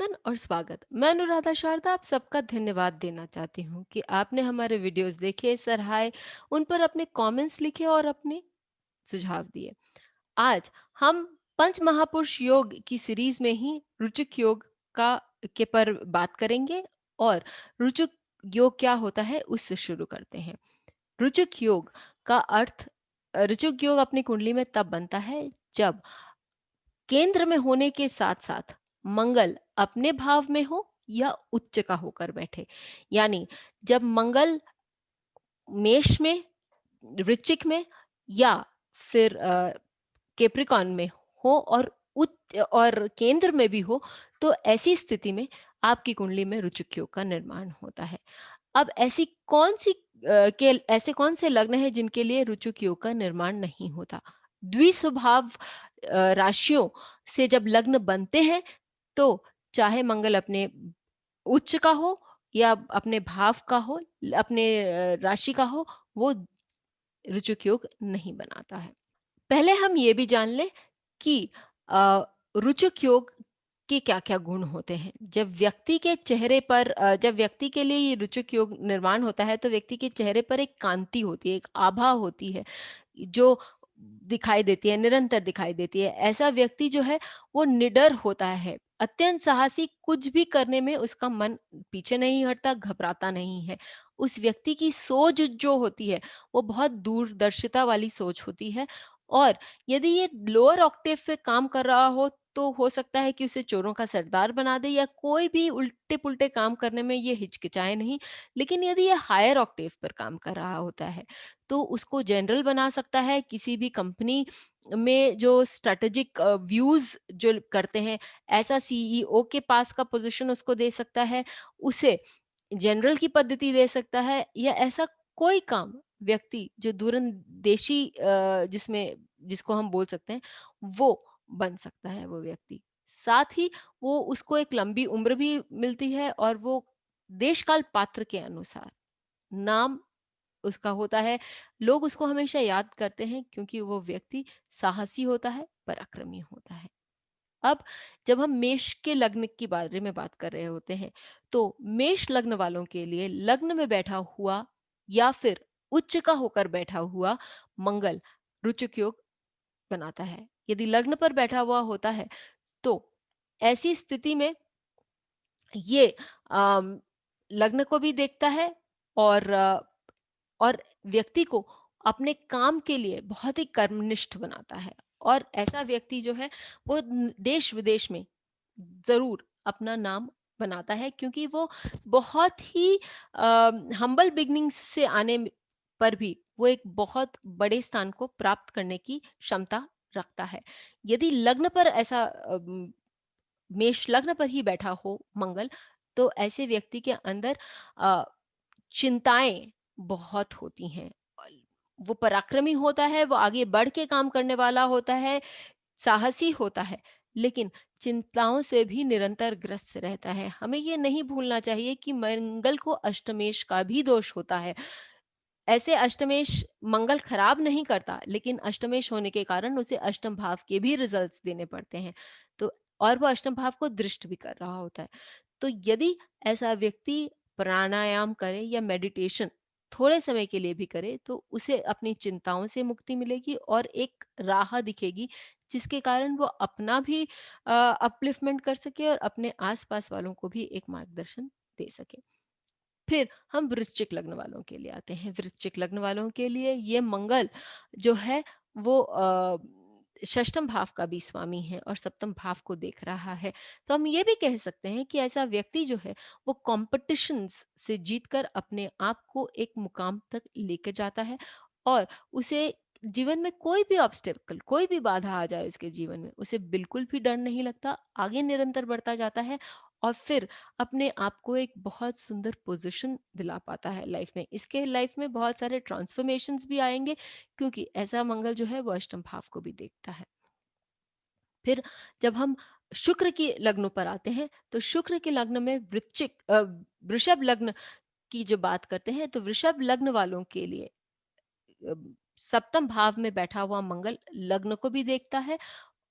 नमन और स्वागत। मैं अनुराधा शारदा आप सबका धन्यवाद देना चाहती हूँ कि आपने हमारे वीडियोस देखे, सराहे, उन पर अपने कमेंट्स लिखे और अपने सुझाव दिए। आज हम पंच महापुरुष योग की सीरीज में ही रुचिक योग का के पर बात करेंगे और रुचिक योग क्या होता है उससे शुरू करते हैं। रुचिक योग का अर्थ रुचिक योग अपनी कुंडली में तब बनता है जब केंद्र में होने के साथ साथ मंगल अपने भाव में हो या उच्च का होकर बैठे। यानी जब मंगल मेष में, वृश्चिक में या फिर कैप्रिकॉर्न में हो और उच्च और केंद्र में भी हो, तो ऐसी स्थिति में आपकी कुंडली में रुचिक योग का निर्माण होता है। अब ऐसे कौन से लग्न हैं जिनके लिए रुचिक योग का निर्माण नहीं होता? द्विस्वभाव राशियों से जब लग्न बनते हैं, तो चाहे मंगल अपने उच्च का हो या अपने भाव का हो, अपने राशि का हो, वो रुचिक योग नहीं बनाता है। पहले हम ये भी जान लें कि अ, रुचिक योग के क्या-क्या गुण होते हैं। जब व्यक्ति के लिए ये रुचिक योग निर्माण होता है, तो व्यक्ति के चेहरे पर एक कांति होती है, एक आभा होती है, जो दिखाई देती है, निरंतर दिखाई देती है। ऐसा व्यक्ति जो है, वो निडर होता है, अत्यंत साहसी, कुछ भी करने में उसका मन पीछे नहीं हटता, घबराता नहीं है। उस व्यक्ति की सोच जो होती है, वो बहुत दूरदर्शिता वाली सोच होती है और यदि ये लोअर ऑक्टेव पे काम कर रहा हो, तो हो सकता है कि उसे चोरों का सरदार बना दे या कोई भी उल्टे-पुल्टे काम करने में ये हिचकिचाए नहीं। लेकिन यदि ये हायर ऑक्टेव पर काम कर रहा होता है, तो उसको जनरल बना सकता है। किसी भी कंपनी में जो स्ट्रैटेजिक व्यूज़ जो करते हैं, ऐसा सीईओ के पास का पोज़ीशन उसको दे सकता है। उसे जनरल की पद्धति दे सकता है या ऐसा कोई काम व्यक्ति जो दूरंदेशी जिसको हम बोल सकते हैं, वो बन सकता है वो व्यक्ति। साथ ही वो उसको एक लंबी उम्र भी मिलती है और वो देश काल पात्र के अनुसार नाम उसका होता है। लोग उसको हमेशा याद करते हैं क्योंकि वो व्यक्ति साहसी होता है, पराक्रमी होता है। अब जब हम मेष के लग्न के बारे में बात कर रहे होते हैं, तो मेष लग्न वालों के लिए लग्न में बैठा हुआ या फिर उच्च का होकर बैठा हुआ मंगल रुचिक योग बनाता है। यदि लग्न पर बैठा हुआ होता है, तो ऐसी स्थिति में ये अम, लग्न को भी देखता है और और व्यक्ति को अपने काम के लिए बहुत ही कर्मनिष्ठ बनाता है और ऐसा व्यक्ति जो है वो देश विदेश में जरूर अपना नाम बनाता है क्योंकि वो बहुत ही हम्बल बिगनिंग से पर भी वो एक बहुत बड़े स्थान को प्राप्त करने की क्षमता रखता है। यदि लग्न पर ऐसा मेष लग्न पर ही बैठा हो मंगल, तो ऐसे व्यक्ति के अंदर अ, चिंताएं बहुत होती हैं। वो पराक्रमी होता है, वो आगे बढ़ के काम करने वाला होता है, साहसी होता है, लेकिन चिंताओं से भी निरंतर ग्रस्त रहता है। हमें ये नहीं भूलना चाहिए कि मंगल को अष्टमेश का भी दोष होता है। ऐसे अष्टमेश मंगल खराब नहीं करता, लेकिन अष्टमेश होने के कारण उसे अष्टम भाव के भी रिजल्ट्स देने पड़ते हैं। तो और वो अष्टम भाव को दृष्ट भी कर रहा होता है। तो यदि ऐसा व्यक्ति प्राणायाम करे या मेडिटेशन थोड़े समय के लिए भी करे, तो उसे अपनी चिंताओं से मुक्ति मिलेगी और एक राह दिखेगी, जिसके कारण वो अपना भी अपलिफ्टमेंट कर सके और अपने आस-पास वालों को भी एक मार्गदर्शन दे सके। फिर हम वृश्चिक लग्न वालों के लिए आते हैं। वृश्चिक लग्न वालों के लिए ये मंगल जो है वो षष्ठम भाव का भी स्वामी है और सप्तम भाव को देख रहा है। तो हम ये भी कह सकते हैं कि ऐसा व्यक्ति जो है वो कॉम्पिटिशन्स से जीतकर अपने आप को एक मुकाम तक लेके जाता है और उसे जीवन में कोई भी ऑब्स्टेकल, कोई भी बाधा आ जाए उसके जीवन में, उसे बिल्कुल भी डर नहीं लगता, आगे निरंतर बढ़ता जाता है और फिर अपने आप को एक बहुत सुंदर पोजीशन दिला पाता है लाइफ में। इसके लाइफ में बहुत सारे ट्रांसफॉर्मेशंस भी आएँगे क्योंकि ऐसा मंगल जो है वो अष्टम भाव को भी देखता है। फिर जब हम शुक्र की लग्नों पर आते हैं, तो शुक्र के लग्न में वृषभ लग्न की जो बात करते हैं, तो वृषभ लग्न वालों के लिए अ, सप्तम भाव में बैठा हुआ मंगल लग्न को भी देखता है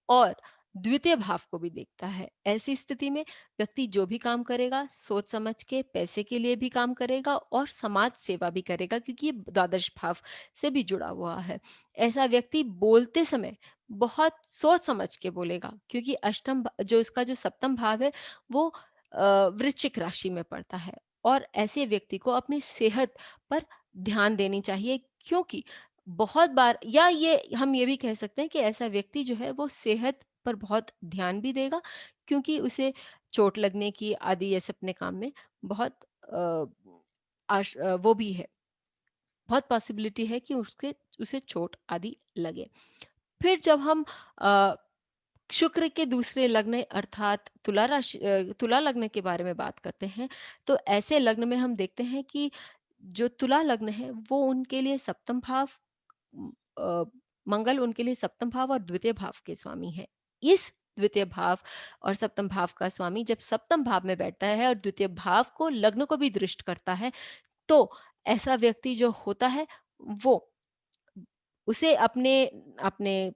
और द्वितीय भाव को भी देखता है। ऐसी स्थिति में व्यक्ति जो भी काम करेगा, सोच समझ के पैसे के लिए भी काम करेगा और समाज सेवा भी करेगा, क्योंकि ये द्वादश भाव से भी जुड़ा हुआ है। ऐसा व्यक्ति बोलते समय बहुत सोच समझ के बोलेगा, क्योंकि जो इसका जो सप्तम भाव है वो वृश्चिक राशि में पड़ता है। और ऐसे व्यक्ति को अपनी सेहत पर ध्यान देनी चाहिए, क्योंकि बहुत बार, या ये हम ये भी कह सकते हैं कि ऐसा व्यक्ति जो है वो सेहत पर बहुत ध्यान भी देगा, क्योंकि उसे चोट लगने की आदि ये अपने काम में बहुत वो भी है, बहुत पॉसिबिलिटी है कि उसके उसे चोट आदि लगे। फिर जब हम अ, शुक्र के दूसरे लग्न अर्थात तुला लग्न के बारे में बात करते हैं, तो ऐसे लग्न में हम देखते हैं कि जो तुला लग्न है वो उनके लिए सप्तम भाव, उम, अ, मंगल उनके लिए सप्तम भाव और द्वितीय भाव के स्वामी हैं। इस द्वितीय भाव और सप्तम भाव का स्वामी जब सप्तम भाव में बैठता है और द्वितीय भाव को, लग्न को भी दृष्ट करता है, तो ऐसा व्यक्ति जो होता है वो उसे अपने अपने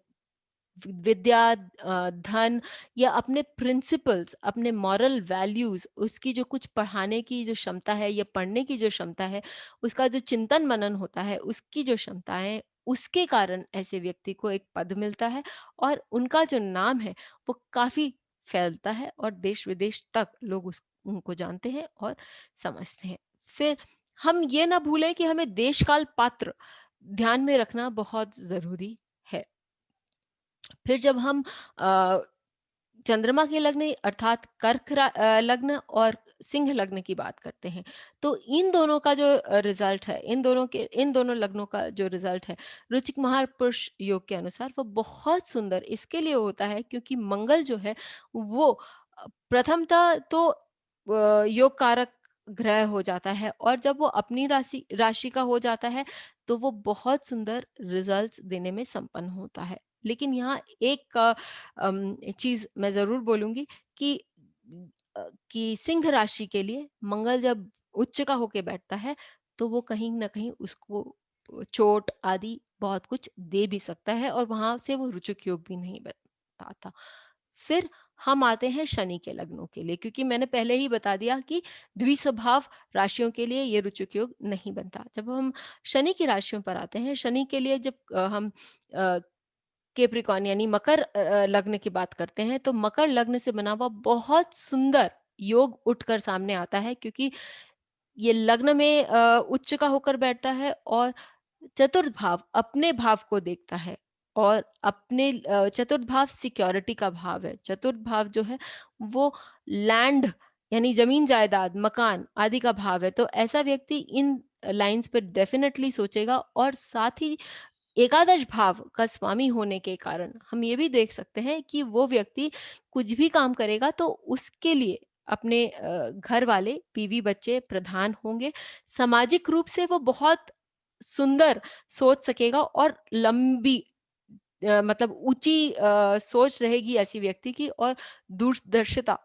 विद्या, धन या अपने प्रिंसिपल्स, अपने मॉरल वैल्यूज, उसकी जो कुछ पढ़ाने की जो क्षमता है या पढ़ने की जो क्षमता है, उसका जो चिंतन मनन होता है, उसकी जो क्षमता है, उसके कारण ऐसे व्यक्ति को एक पद मिलता है और उनका जो नाम है वो काफी फैलता है और देश विदेश तक लोग उस उनको जानते हैं और समझते हैं। फिर हम ये ना भूलें कि हमें देश काल पात्र ध्यान में रखना बहुत जरूरी है। फिर जब हम अ, चंद्रमा के लग्न अर्थात लग्न और सिंह लग्न की बात करते हैं, तो इन दोनों का जो रिजल्ट है, इन दोनों लग्नों का जो रिजल्ट है, रुचिक महापुरुष योग के अनुसार वो बहुत सुंदर इसके लिए होता है, क्योंकि मंगल जो है वो प्रथमतः तो योग कारक ग्रह हो जाता है, और जब वो अपनी राशि राशि का हो जाता है तो वो बहुत सुंदर रिजल्ट्स देने में संपन्न होता है। लेकिन यहाँ एक चीज़ मैं ज़रूर बोलूँगी कि सिंह राशि के लिए मंगल जब उच्च का होके बैठता है, तो वो कहीं न कहीं उसको चोट आदि बहुत कुछ दे भी सकता है और वहाँ से वो रुचक योग भी नहीं बताता। फिर हम आते हैं शनि के लग्नों के लिए, क्योंकि मैंने पहले ही बता दिया कि द्विस्वभाव राशियों के लिए ये रुचक योग नहीं बनता। जब हम शनि की राशियों पर आते हैं, शनि के लिए जब हम अ, कैप्रिकॉर्न यानी मकर लग्न की बात करते हैं, तो मकर लग्न से बना हुआ बहुत सुंदर योग उठकर सामने आता है, क्योंकि ये लग्न में उच्च का होकर बैठता है और चतुर्थ भाव अपने भाव को देखता है, और चतुर्थ भाव सिक्योरिटी का भाव है। चतुर्थ भाव जो है वो लैंड यानी जमीन जायदाद, मकान आदि का भाव है। तो ऐसा व्यक्ति इन लाइन्स पे डेफिनेटली सोचेगा, और साथ ही एकादश भाव का स्वामी होने के कारण हम ये भी देख सकते हैं कि वो व्यक्ति कुछ भी काम करेगा तो उसके लिए अपने घर वाले, बीवी बच्चे प्रधान होंगे। सामाजिक रूप से वो बहुत सुंदर सोच सकेगा और लंबी मतलब ऊंची सोच रहेगी ऐसी व्यक्ति की, और दूरदर्शिता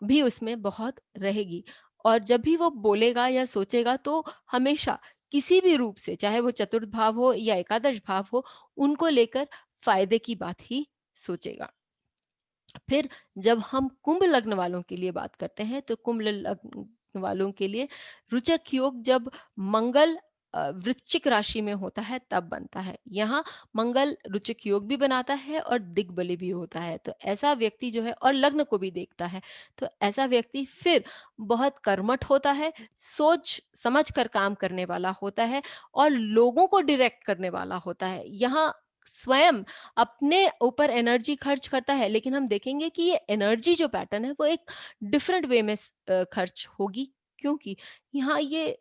भी उसमें बहुत रहेगी। और जब भी वो बोलेगा या सोचेगा तो हमेशा किसी भी रूप से, चाहे वो चतुर्थ भाव हो या एकादश भाव हो, उनको लेकर फायदे की बात ही सोचेगा। फिर जब हम कुंभ लग्न वालों के लिए बात करते हैं, तो कुंभ लग्न वालों के लिए रुचक योग जब मंगल वृश्चिक राशि में होता है तब बनता है। यहाँ मंगल रुचक योग भी बनाता है और दिग्बली भी होता है। तो ऐसा व्यक्ति जो है, और लग्न को भी देखता है, तो ऐसा व्यक्ति फिर बहुत कर्मठ होता है, सोच समझ कर काम करने वाला होता है और लोगों को डायरेक्ट करने वाला होता है। यहाँ स्वयं अपने ऊपर एनर्जी खर्च करता है, लेकिन हम देखेंगे कि ये एनर्जी जो पैटर्न है वो एक डिफरेंट वे में खर्च होगी, क्योंकि यहाँ ये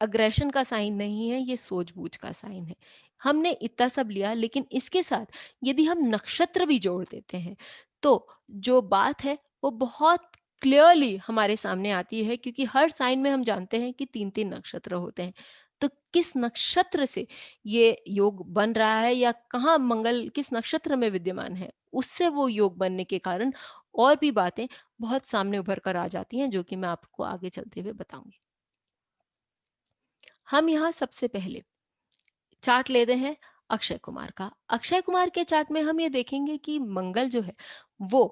अग्रेशन का साइन नहीं है, ये सूझबूझ का साइन है। हमने इतना सब लिया, लेकिन इसके साथ यदि हम नक्षत्र भी जोड़ देते हैं, तो जो बात है वो बहुत क्लियरली हमारे सामने आती है, क्योंकि हर साइन में हम जानते हैं कि 3-3 नक्षत्र होते हैं। तो किस नक्षत्र से ये योग बन रहा है, या कहाँ मंगल किस नक्षत्र में विद्यमान है, उससे वो योग बनने के कारण और भी बातें बहुत सामने उभर कर आ जाती हैं, जो कि मैं आपको आगे चलते हुए बताऊंगी। हम यहाँ सबसे पहले चार्ट लेते हैं अक्षय कुमार का। अक्षय कुमार के चार्ट में हम ये देखेंगे कि मंगल जो है वो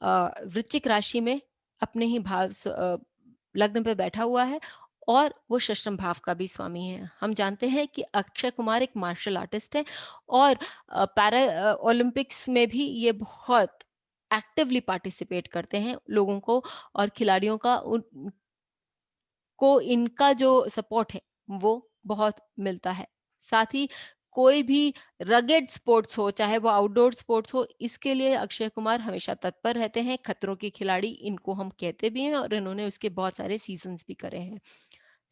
वृश्चिक राशि में अपने ही लग्न पे बैठा हुआ है और वो षष्टम भाव का भी स्वामी है। हम जानते हैं कि अक्षय कुमार एक मार्शल आर्टिस्ट है और पैरा ओलंपिक्स में भी ये बहुत एक्टिवली पार्टिसिपेट करते हैं। लोगों को और खिलाड़ियों का उन को इनका जो सपोर्ट है वो बहुत मिलता है। साथ ही कोई भी रगेड स्पोर्ट्स हो, चाहे वो आउटडोर स्पोर्ट्स हो, इसके लिए अक्षय कुमार हमेशा तत्पर रहते हैं। खतरों के खिलाड़ी इनको हम कहते भी हैं और इन्होंने उसके बहुत सारे सीज़न्स भी करे हैं।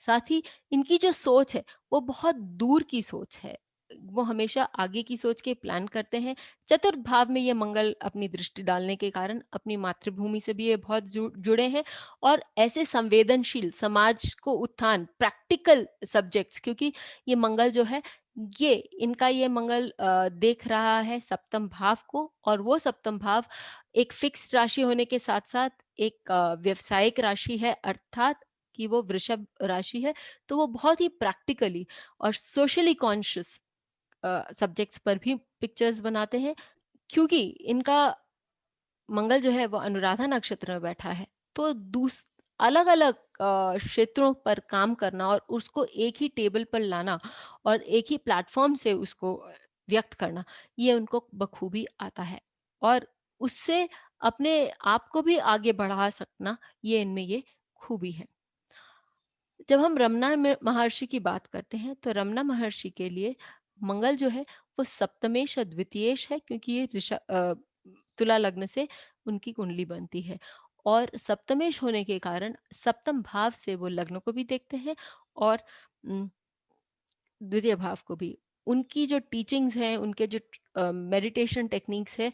साथ ही इनकी जो सोच है वो बहुत दूर की सोच है। वो हमेशा आगे की सोच के प्लान करते हैं। चतुर्थ भाव में ये मंगल अपनी दृष्टि डालने के कारण अपनी मातृभूमि से भी ये बहुत जुड़े हैं और ऐसे संवेदनशील समाज को उत्थान प्रैक्टिकल सब्जेक्ट्स, क्योंकि ये मंगल जो है ये इनका ये मंगल देख रहा है सप्तम भाव को, और वो सप्तम भाव एक फिक्स्ड राशि होने के साथ साथ एक व्यवसायिक राशि है, अर्थात कि वो वृषभ राशि है। तो वो बहुत ही प्रैक्टिकली और सोशली कॉन्शियस सब्जेक्ट्स पर भी पिक्चर्स बनाते हैं, क्योंकि इनका मंगल जो है वो अनुराधा नक्षत्र में बैठा है। तो दूस अलग-अलग क्षेत्रों पर काम करना और उसको एक ही टेबल पर लाना और एक ही प्लेटफ़ॉर्म से उसको व्यक्त करना, ये उनको बखूबी आता है और उससे अपने आप को भी आगे बढ़ा सकना, ये इनमें ये खूबी है। जब हम रमना में महर्षि की बात करते हैं तो रमना महर्षि के लिए मंगल जो है वो सप्तमेश और द्वितीयेश है, क्योंकि ये तुला लग्न से उनकी कुंडली बनती है और सप्तमेश होने के कारण सप्तम भाव से वो लग्न को भी देखते हैं और उम, द्वितीय भाव को भी। उनकी जो टीचिंग्स हैं, उनके जो मेडिटेशन टेक्निक्स है,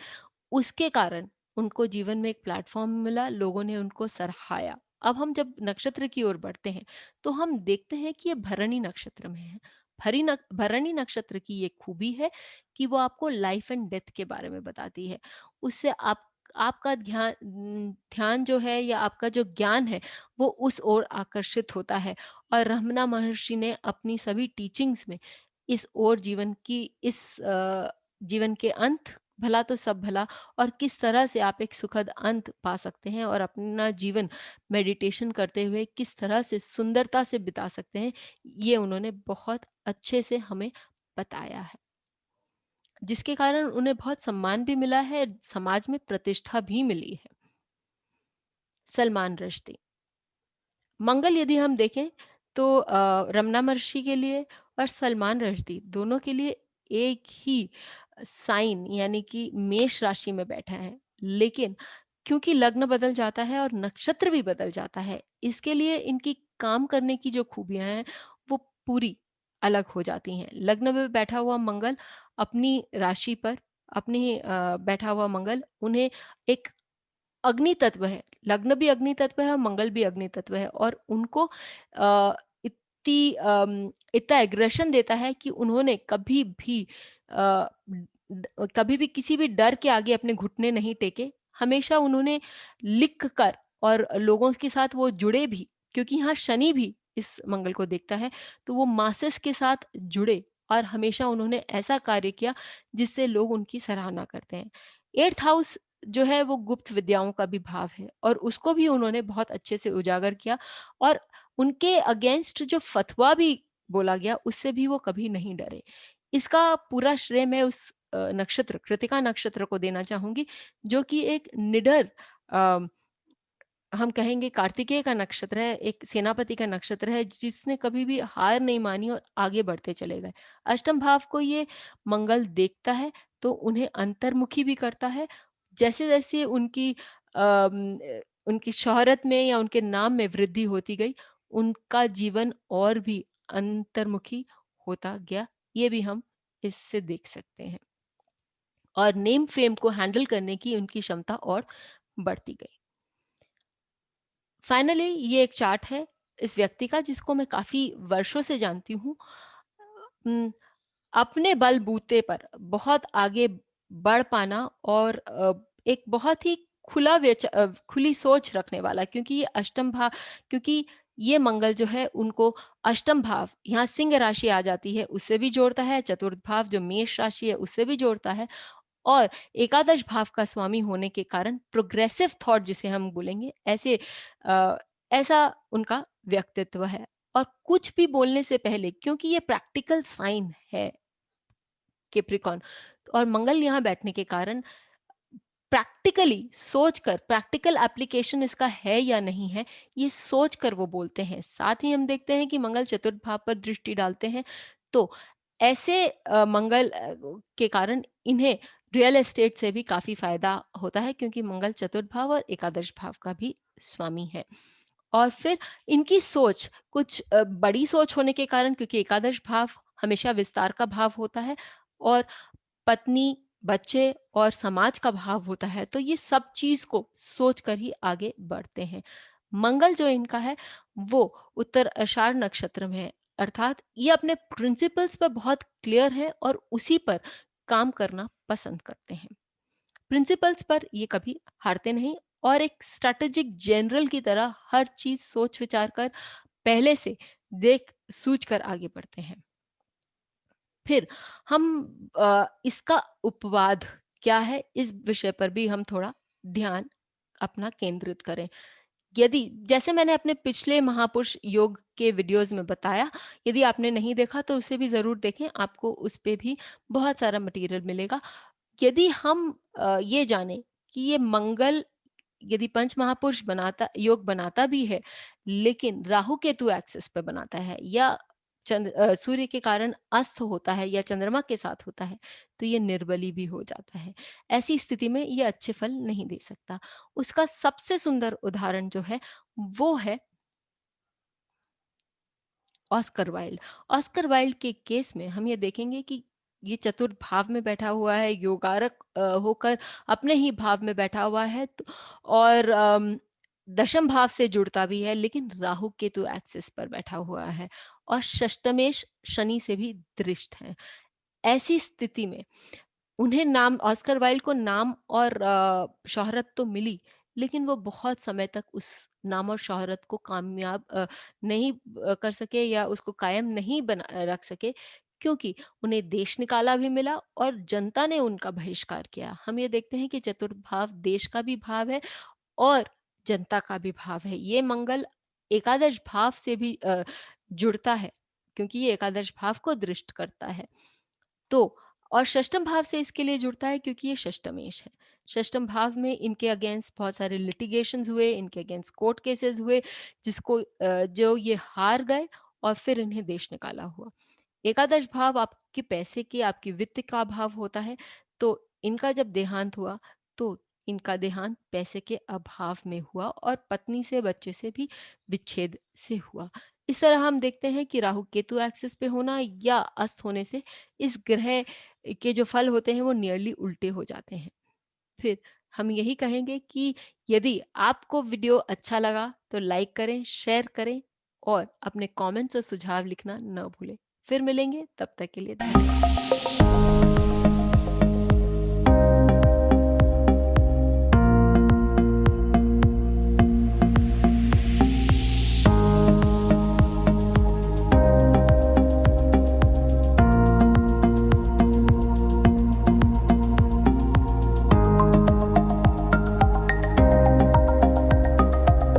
उसके कारण उनको जीवन में एक प्लेटफ़ॉर्म मिला, लोगों ने उनको सराहाया। अब हम जब नक्षत्र की ओर बढ़ते हैं, तो हम देखते हैं कि ये भरणी नक्षत्र में है। भरणी नक्षत्र की ये खूबी है कि वो आपको लाइफ एंड डेथ के बारे में बताती है। उससे आपका ध्यान जो है या आपका जो ज्ञान है, वो उस ओर आकर्षित होता है और रमना महर्षि ने अपनी सभी टीचिंग्स में इस ओर जीवन के अंत, भला तो सब भला, और किस तरह से आप एक सुखद अंत पा सकते हैं और अपना जीवन मेडिटेशन करते हुए किस तरह से सुंदरता से बिता सकते हैं, ये उन्होंने बहुत अच्छे से हमें बताया है। जिसके कारण उन्हें बहुत सम्मान भी मिला है, समाज में प्रतिष्ठा भी मिली है। सलमान रश्दी। मंगल यदि हम देखें तो रमना महर्षि के लिए और सलमान रश्दी दोनों के लिए एक ही साइन यानी कि मेष राशि में बैठा है। लेकिन क्योंकि लग्न बदल जाता है और नक्षत्र भी बदल जाता है, इसके लिए इनकी काम करने की जो खूबियाँ हैं, वो पूरी अलग हो जाती हैं। लग्न में बैठा हुआ मंगल अपनी राशि पर बैठा हुआ मंगल उन्हें एक अग्नि तत्व है, लग्न भी अग्नि तत्व है और मंगल भी अग्नि तत्व है और उनको इतना एग्रेशन देता है कि उन्होंने अ, कभी भी किसी भी डर के आगे अपने घुटने नहीं टेके। हमेशा उन्होंने लिख कर और लोगों के साथ वो जुड़े भी, क्योंकि यहाँ शनि भी इस मंगल को देखता है, तो वो मासेस के साथ जुड़े और हमेशा उन्होंने ऐसा कार्य किया जिससे लोग उनकी सराहना करते हैं। 8th हाउस जो है वो गुप्त विद्याओं का भी भाव है और उसको भी उन्होंने बहुत अच्छे से उजागर किया और उनके अगेंस्ट जो फतवा भी बोला गया उससे भी वो कभी नहीं डरे। इसका पूरा श्रेय मैं उस नक्षत्र कृत्तिका नक्षत्र को देना चाहूँगी, जो कि एक निडर अ, हम कहेंगे कार्तिकेय का नक्षत्र है, एक सेनापति का नक्षत्र है जिसने कभी भी हार नहीं मानी और आगे बढ़ते चले गए। अष्टम भाव को ये मंगल देखता है तो उन्हें अंतर्मुखी भी करता है। जैसे-जैसे उनकी शोहरत में या उनके नाम में वृद्धि होती गई, उनका जीवन और भी अंतर्मुखी होता गया। ये भी हम इससे देख सकते हैं और नेम फेम को हैंडल करने की उनकी क्षमता और बढ़ती गई। फाइनली ये एक चार्ट है इस व्यक्ति का जिसको मैं काफ़ी वर्षों से जानती हूँ। अपने बलबूते पर बहुत आगे बढ़ पाना और एक बहुत ही खुली सोच रखने वाला, क्योंकि ये मंगल जो है उनको अष्टम भाव, यहाँ सिंह राशि आ जाती है, उससे भी जोड़ता है, चतुर्थ भाव जो मेष राशि है उससे भी जोड़ता है, और एकादश भाव का स्वामी होने के कारण प्रोग्रेसिव थॉट जिसे हम बोलेंगे, अ, ऐसा उनका व्यक्तित्व है। और कुछ भी बोलने से पहले, क्योंकि ये प्रैक्टिकल साइन है कैप्रिकॉर्न, और मंगल यहाँ बैठने के कारण प्रैक्टिकली सोचकर, प्रैक्टिकल एप्लीकेशन इसका है या नहीं है, ये सोचकर वो बोलते हैं। साथ ही हम देखते हैं कि मंगल चतुर्थ भाव पर दृष्टि डालते हैं, तो ऐसे मंगल के कारण इन्हें रियल एस्टेट से भी काफी फायदा होता है, क्योंकि मंगल चतुर्थ भाव और एकादश भाव का भी स्वामी है। और फिर इनकी सोच कुछ बड़ी सोच होने के कारण, क्योंकि एकादश भाव हमेशा विस्तार का भाव होता है, और पत्नी, बच्चे और समाज का भाव होता है, तो ये सब चीज को सोचकर ही आगे बढ़ते हैं। मंगल जो इनका है वो उत्तर आषाढ़ नक्षत्र में है, अर्थात ये अपने प्रिंसिपल्स पर बहुत क्लियर है और उसी पर काम करना पसंद करते हैं। प्रिंसिपल्स पर ये कभी हारते नहीं, और एक स्ट्रैटेजिक जनरल की तरह हर चीज सोच विचार कर, पहले से देख सूझ कर आगे बढ़ते हैं। फिर हम इसका उपवाद क्या है, इस विषय पर भी हम थोड़ा ध्यान अपना केंद्रित करें। यदि, जैसे मैंने अपने पिछले महापुरुष योग के वीडियोस में बताया, यदि आपने नहीं देखा तो उसे भी ज़रूर देखें, आपको उस पे भी बहुत सारा मटेरियल मिलेगा। यदि हम ये जानें कि ये मंगल, यदि पंच महापुरुष बनाता, योग बनाता भी है, लेकिन राहु केतु एक्सिस पे बनाता है, या सूर्य के कारण अस्त होता है, या चंद्रमा के साथ होता है, तो ये निर्बली भी हो जाता है। ऐसी स्थिति में ये अच्छे फल नहीं दे सकता। उसका सबसे सुंदर उदाहरण जो है वो है ऑस्कर वाइल्ड। ऑस्कर वाइल्ड के केस में हम ये देखेंगे कि ये चतुर्थ भाव में बैठा हुआ है, योगारक होकर अपने ही भाव में बैठा हुआ है, और दशम भाव से जुड़ता भी है, लेकिन राहु केतु एक्सिस पर बैठा हुआ है, और षष्टमेश शनि से भी दृष्ट है। ऐसी स्थिति में उन्हें नाम, ऑस्कर वाइल्ड को नाम और शोहरत तो मिली, लेकिन वो बहुत समय तक उस नाम और शोहरत को कामयाब नहीं कर सके, या उसको कायम नहीं बना रख सके, क्योंकि उन्हें देश निकाला भी मिला और जनता ने उनका बहिष्कार किया। हम ये देखते हैं कि चतुर्थ भाव देश का भी भाव है और जनता का भी भाव है। ये मंगल एकादश भाव से भी जुड़ता है, क्योंकि ये एकादश भाव को दृष्ट करता है। तो और षष्टम भाव से इसके लिए जुड़ता है क्योंकि ये षष्टमेश है। षष्टम भाव में इनके अगेंस्ट बहुत सारे लिटिगेशंस हुए, इनके अगेंस्ट कोर्ट केसेस हुए, जो ये हार गए, और फिर इन्हें देश निकाला हुआ। एकादश भाव आपके पैसे के, आपकी वित्त का भाव होता है, तो इनका जब देहांत हुआ, तो इनका देहांत पैसे के अभाव में हुआ, और पत्नी से, बच्चे से भी विच्छेद से हुआ। इस तरह हम देखते हैं कि राहु केतु एक्सिस पे होना या अस्त होने से इस ग्रह के जो फल होते हैं वो नियरली उल्टे हो जाते हैं। फिर हम यही कहेंगे कि यदि आपको वीडियो अच्छा लगा तो लाइक करें, शेयर करें, और अपने कमेंट्स और सुझाव लिखना न भूलें। फिर मिलेंगे, तब तक के लिए धन्यवाद।